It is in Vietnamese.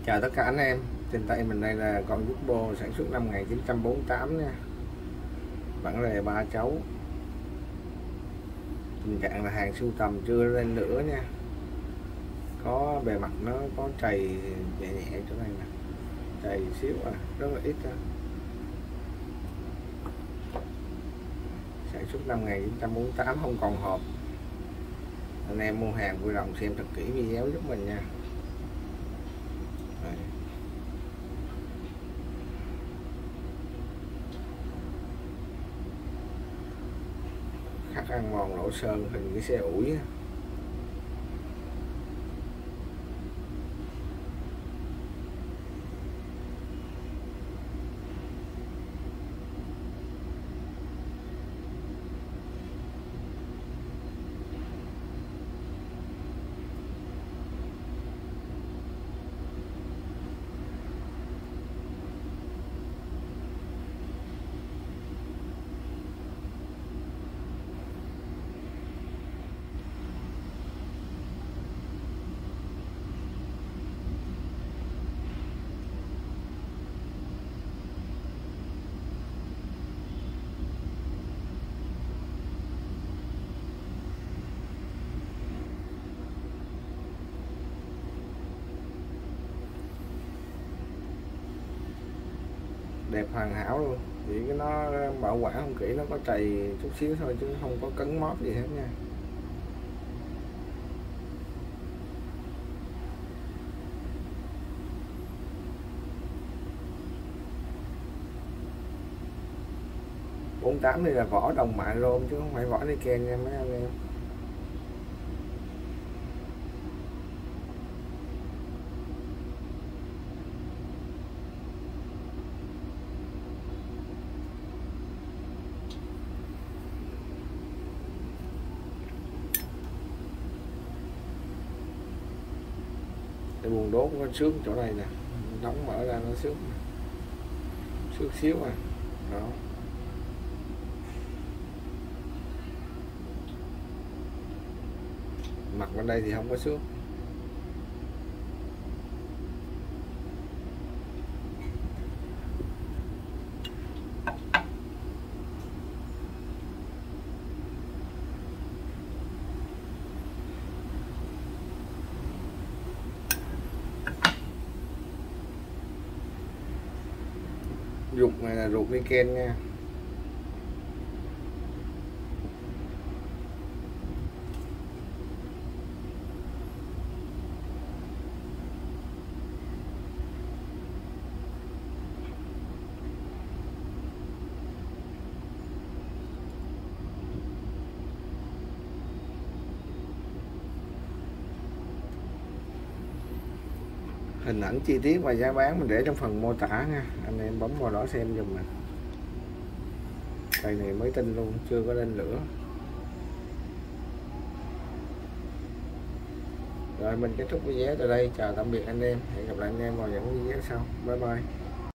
Chào tất cả anh em, trên tay mình đây là con Jumbo sản xuất năm 1948 nha. Bản lề 3 chấu. Tình trạng là hàng sưu tầm chưa lên lửa nha. Có bề mặt nó có trầy nhẹ nhẹ chỗ này nè, trầy xíu rất là ít thôi. Sản xuất năm 1948, không còn hộp. Anh em mua hàng vui lòng xem thật kỹ video giúp mình nha. Đây. Khắc ăn mòn lỗ sơn hình cái xe ủi á. Đẹp hoàn hảo luôn, chỉ cái nó bảo quản không kỹ, nó có trầy chút xíu thôi chứ không có cấn móp gì hết nha. Bốn tám đây là vỏ đồng mạ rôm chứ không phải vỏ Niken nha mấy anh em. Cái buồng đốt có xước chỗ này nè, đóng mở ra nó xước xíu đó. Mặt bên đây thì không có xước. Ruột này là ruột Niken nha. Hình ảnh chi tiết và giá bán mình để trong phần mô tả nha, anh em bấm vào đó xem giùm mình. Cây này mới tinh luôn, chưa có lên lửa. Rồi mình kết thúc video tại đây, chào tạm biệt anh em, hẹn gặp lại anh em vào những video sau, bye bye.